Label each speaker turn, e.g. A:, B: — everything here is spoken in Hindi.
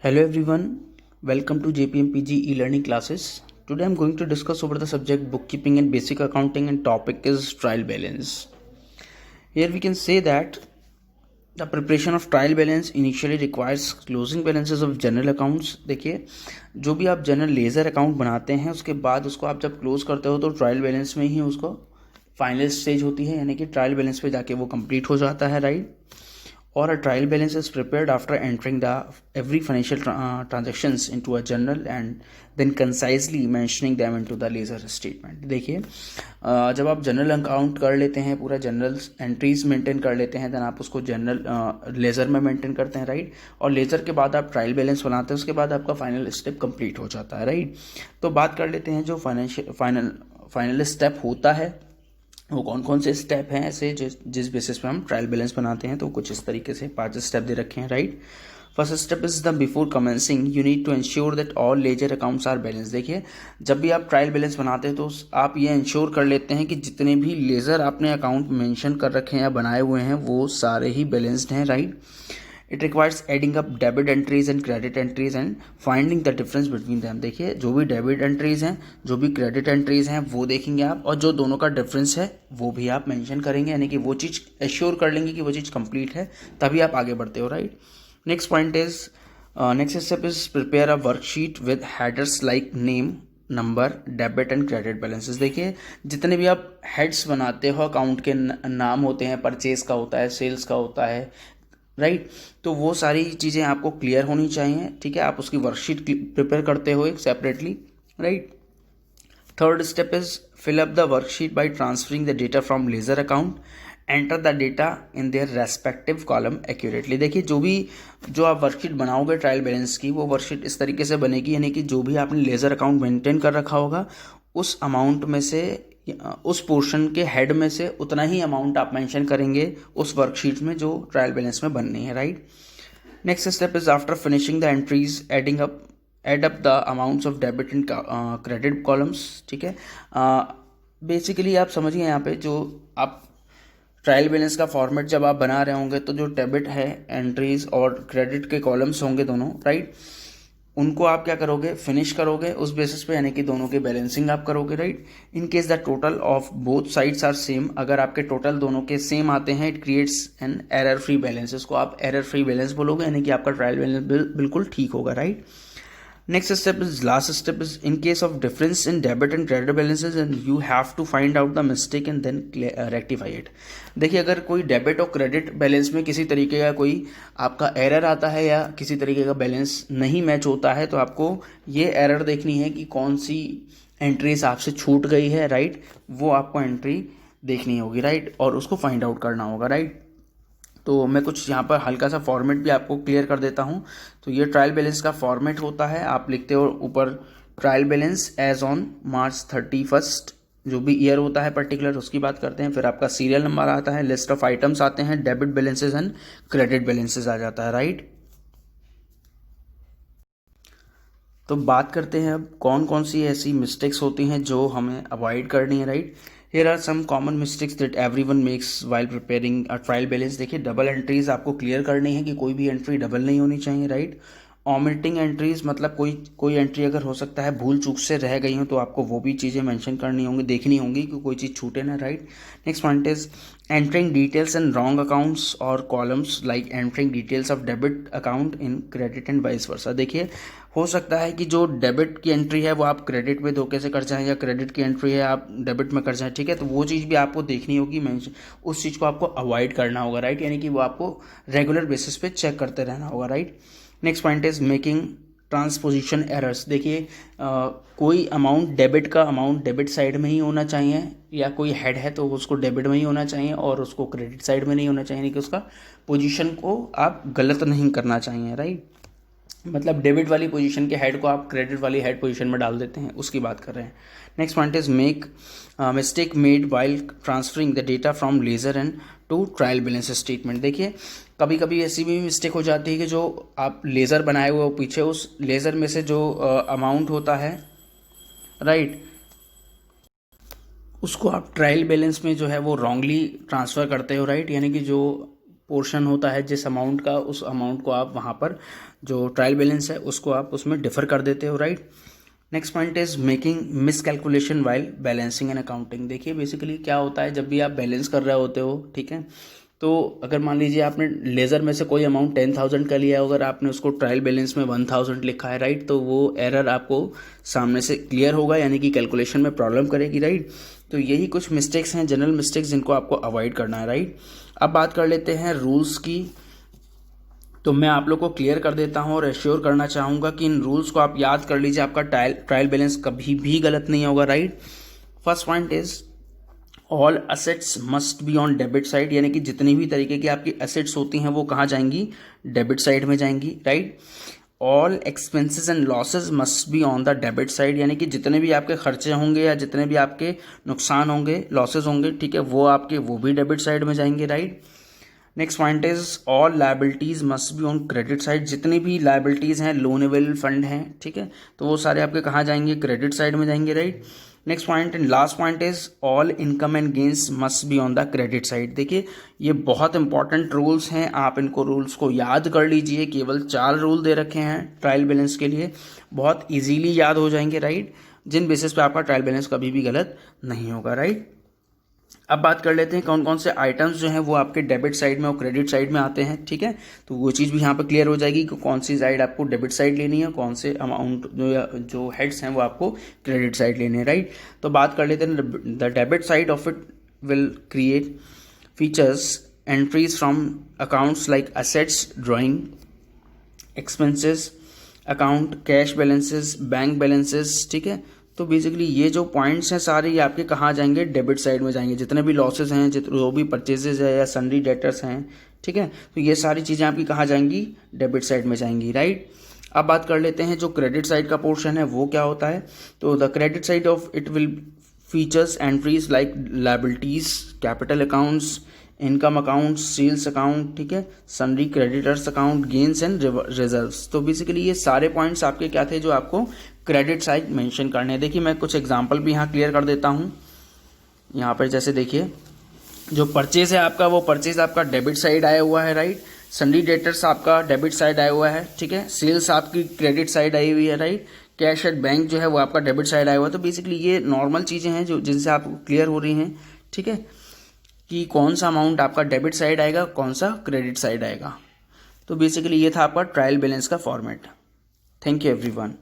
A: Hello everyone, welcome to JPMPG e-learning classes. Today I'm going to discuss over the subject bookkeeping and basic accounting, and topic is trial balance. Here we can say that the preparation of trial balance initially requires closing balances of general accounts. देखिए, जो भी आप जनरल लेजर अकाउंट बनाते हैं उसके बाद उसको आप जब क्लोज करते हो तो ट्रायल बैलेंस में ही उसको फाइनल स्टेज होती है, यानी कि ट्रायल बैलेंस पे जाके वो कंप्लीट हो जाता है, right. Or a trial balance is prepared after entering the every financial transactions into a journal and then concisely mentioning them into the ledger statement. देखिए, जब आप जनरल अकाउंट कर लेते हैं, पूरा जनरल एंट्रीज मेंटेन कर लेते हैं, देन आप उसको जनरल लेजर में मेंटेन करते हैं, राइट। और लेजर के बाद आप ट्रायल बैलेंस बनाते हैं, उसके बाद आपका फाइनल स्टेप कंप्लीट हो जाता है, राइट। तो बात कर लेते हैं जो फाइनल स्टेप होता है वो कौन कौन से स्टेप हैं ऐसे जिस बेसिस पे हम ट्रायल बैलेंस बनाते हैं। तो कुछ इस तरीके से 5 स्टेप दे रखे हैं, right. First step is the before commencing you need to ensure that all ledger accounts are balance. देखिए, जब भी आप ट्रायल बैलेंस बनाते हैं तो आप ये इंश्योर कर लेते हैं कि जितने भी लेजर आपने अकाउंट मेंशन कर रखे हैं या बनाए हुए हैं वो सारे ही बैलेंस्ड हैं, right. It requires adding up debit entries and credit entries and finding the difference between them. देखिए, जो भी डेबिट एंट्रीज हैं, जो भी क्रेडिट एंट्रीज हैं वो देखेंगे आप, और जो दोनों का डिफरेंस है वो भी आप मेंशन करेंगे, यानी कि वो चीज़ एश्योर कर लेंगे कि वो चीज़ कंप्लीट है, तभी आप आगे बढ़ते हो, right. Next step is prepare a worksheet with headers like name, number, debit and credit balances. देखिए, जितने भी आप हेड्स बनाते हो अकाउंट के नाम होते हैं, परचेज का होता है, सेल्स का होता है, राइट। तो वो सारी चीज़ें आपको क्लियर होनी चाहिए, ठीक है। आप उसकी वर्कशीट प्रिपेयर करते हो एक separately, right. Third step is fill up the worksheet by transferring the data from ledger account, enter the data in their respective column accurately. देखिए, जो आप वर्कशीट बनाओगे ट्रायल बैलेंस की, वो वर्कशीट इस तरीके से बनेगी, यानी कि जो भी आपने लेजर अकाउंट मेंटेन कर रखा होगा उस अमाउंट में से, उस पोर्शन के हेड में से उतना ही अमाउंट आप मेंशन करेंगे उस वर्कशीट में जो ट्रायल बैलेंस में बननी है, right. Next step is after finishing the entries add up the amounts of debit and credit columns, ठीक है। बेसिकली आप समझिए, यहाँ पे जो आप ट्रायल बैलेंस का फॉर्मेट जब आप बना रहे होंगे तो जो डेबिट है एंट्रीज और क्रेडिट के कॉलम्स होंगे दोनों, राइट, उनको आप क्या करोगे, फिनिश करोगे उस बेसिस पे, यानी कि दोनों के बैलेंसिंग आप करोगे, right. In case the total of both sides are same, अगर आपके टोटल दोनों के सेम आते हैं, it creates an error free balance. इसको आप एरर फ्री बैलेंस बोलोगे, यानी कि आपका ट्रायल बैलेंस बिल्कुल ठीक होगा, right. Next step is, last step is, in case of difference in debit and credit balances and you have to find out the mistake and then rectify it. देखिए, अगर कोई डेबिट और क्रेडिट बैलेंस में किसी तरीके का कोई आपका एरर आता है या किसी तरीके का बैलेंस नहीं मैच होता है, तो आपको ये एरर देखनी है कि कौन सी एंट्रीज आपसे छूट गई है, राइट। वो आपको एंट्री देखनी होगी, राइट, और उसको फाइंड आउट करना होगा, राइट। तो मैं कुछ यहाँ पर हल्का सा फॉर्मेट भी आपको क्लियर कर देता हूँ। तो ये ट्रायल बैलेंस का फॉर्मेट होता है, आप लिखते हो ऊपर trial balance as on March 31, जो भी ईयर होता है पर्टिकुलर उसकी बात करते हैं। फिर आपका सीरियल नंबर आता है, लिस्ट ऑफ आइटम्स आते हैं, debit balances and credit balances आ जाता है, राइट। तो बात करते हैं अब कौन कौन सी ऐसी मिस्टेक्स होती हैं जो हमें अवॉइड करनी है, right. Here are some common mistakes that everyone makes while preparing a trial balance. देखिए, डबल एंट्रीज आपको क्लियर करनी है कि कोई भी एंट्री डबल नहीं होनी चाहिए, राइट। ओमिटिंग एंट्रीज मतलब कोई एंट्री अगर हो सकता है भूल चूक से रह गई हो तो आपको वो भी चीज़ें मेंशन करनी होंगी, देखनी होंगी कि कोई चीज़ छूटे ना, right. Next point is entering details in wrong accounts और columns, like entering details of debit account in credit and vice versa. देखिए, हो सकता है कि जो डेबिट की एंट्री है वो आप क्रेडिट में धोखे से कर जाएं, या क्रेडिट की एंट्री है आप डेबिट में कर जाएं, ठीक है। तो वो चीज़ भी आपको देखनी होगी, उस चीज़ को आपको अवॉइड करना होगा, राइट, यानी कि वो आपको रेगुलर बेसिस पे चेक करते रहना होगा, right. Next point is making transposition errors. देखिए, कोई अमाउंट डेबिट का अमाउंट डेबिट साइड में ही होना चाहिए, या कोई हेड है तो उसको डेबिट में ही होना चाहिए और उसको क्रेडिट साइड में नहीं होना चाहिए, यानी कि उसका पोजीशन को आप गलत नहीं करना चाहिए, राइट। मतलब डेबिट वाली पोजीशन के हेड को आप क्रेडिट वाली हेड पोजीशन में डाल देते हैं, उसकी बात कर रहे हैं। Next point is make mistake made while transferring the data from ledger and to trial balance statement. देखिए, कभी कभी ऐसी भी मिस्टेक हो जाती है कि जो आप लेज़र बनाए हुए हो पीछे, उस लेज़र में से जो अमाउंट होता है, राइट, उसको आप ट्रायल बैलेंस में जो है वो रॉन्गली ट्रांसफ़र करते हो, राइट, यानी कि जो पोर्शन होता है जिस अमाउंट का, उस अमाउंट को आप वहाँ पर जो ट्रायल बैलेंस है उसको आप उसमें डिफर कर देते हो, right. Next point is making miss calculation while balancing and accounting. देखिए बेसिकली क्या होता है, जब भी आप बैलेंस कर रहे होते हो, ठीक है, तो अगर मान लीजिए आपने लेज़र में से कोई अमाउंट 10,000 का लिया, अगर आपने उसको ट्रायल बैलेंस में 1,000 लिखा है, राइट, तो वो एरर आपको सामने से क्लियर होगा, यानी कि कैलकुलेशन में प्रॉब्लम करेगी, राइट। तो यही कुछ मिस्टेक्स हैं, जनरल मिस्टेक्स, जिनको आपको अवॉइड करना है, राइट। अब बात कर लेते हैं रूल्स की। तो मैं आप लोग को क्लियर कर देता हूँ और एश्योर करना चाहूँगा कि इन रूल्स को आप याद कर लीजिए, आपका ट्रायल बैलेंस कभी भी गलत नहीं होगा, right. First point is all assets must be on debit side, यानी कि जितनी भी तरीके की आपकी एसेट्स होती हैं वो कहाँ जाएंगी, डेबिट साइड में जाएंगी, right. All expenses and losses must be on the debit side, यानी कि जितने भी आपके खर्चे होंगे या जितने भी आपके नुकसान होंगे, लॉसेज होंगे, ठीक है, वो भी डेबिट साइड में जाएंगे, right. Next point is all liabilities must be on credit side, जितनी भी लायबिलिटीज हैं, लोनेबल फंड हैं, ठीक है, तो वो सारे आपके कहाँ जाएंगे, क्रेडिट साइड में जाएंगे, right. Next point and last point is all income and gains must be on the credit side. देखिए ये बहुत इंपॉर्टेंट रूल्स हैं, आप इनको रूल्स को याद कर लीजिए। केवल 4 रूल दे रखे हैं ट्रायल बैलेंस के लिए, बहुत इजीली याद हो जाएंगे, राइट, जिन बेसिस पे आपका ट्रायल बैलेंस कभी भी गलत नहीं होगा, राइट। अब बात कर लेते हैं कौन कौन से आइटम्स जो हैं वो आपके डेबिट साइड में और क्रेडिट साइड में आते हैं, ठीक है। तो वो चीज़ भी यहाँ पर क्लियर हो जाएगी कि कौन सी साइड आपको डेबिट साइड लेनी है, कौन से अमाउंट जो हेड्स हैं वो आपको क्रेडिट साइड लेने हैं, राइट। तो बात कर लेते हैं the debit side of it will create features entries from accounts like assets, drawing, expenses account, cash balances, bank balances, ठीक है। तो बेसिकली ये जो पॉइंट्स हैं सारे ये आपके कहाँ जाएंगे, डेबिट साइड में जाएंगे। जितने भी लॉसेस हैं, जो भी परचेजेज है या सन्ड्री डेटर्स हैं, ठीक है, तो ये सारी चीज़ें आपकी कहाँ जाएंगी, डेबिट साइड में जाएंगी, राइट। अब बात कर लेते हैं जो क्रेडिट साइड का पोर्शन है वो क्या होता है। तो the credit side of it will features entries like liabilities, capital accounts, income account, sales account, ठीक है, sundry creditors account, gains and reserves. तो बेसिकली ये सारे पॉइंट्स आपके क्या थे जो आपको क्रेडिट साइड मेंशन करने हैं। देखिए मैं कुछ एग्जांपल भी यहाँ क्लियर कर देता हूँ। यहाँ पर जैसे देखिए जो परचेज है आपका, वो परचेज आपका डेबिट साइड आया हुआ है, राइट। सन्ड्री डेटर्स आपका डेबिट साइड आया हुआ है, ठीक है। सेल्स आपकी क्रेडिट साइड आई हुई है, राइट। कैश एट बैंक जो है वो आपका डेबिट साइड आया हुआ है। तो बेसिकली ये नॉर्मल चीज़ें हैं जो जिनसे आपको क्लियर हो रही हैं, ठीक है, कि कौन सा अमाउंट आपका डेबिट साइड आएगा, कौन सा क्रेडिट साइड आएगा। तो बेसिकली ये था आपका ट्रायल बैलेंस का फॉर्मेट। Thank you everyone.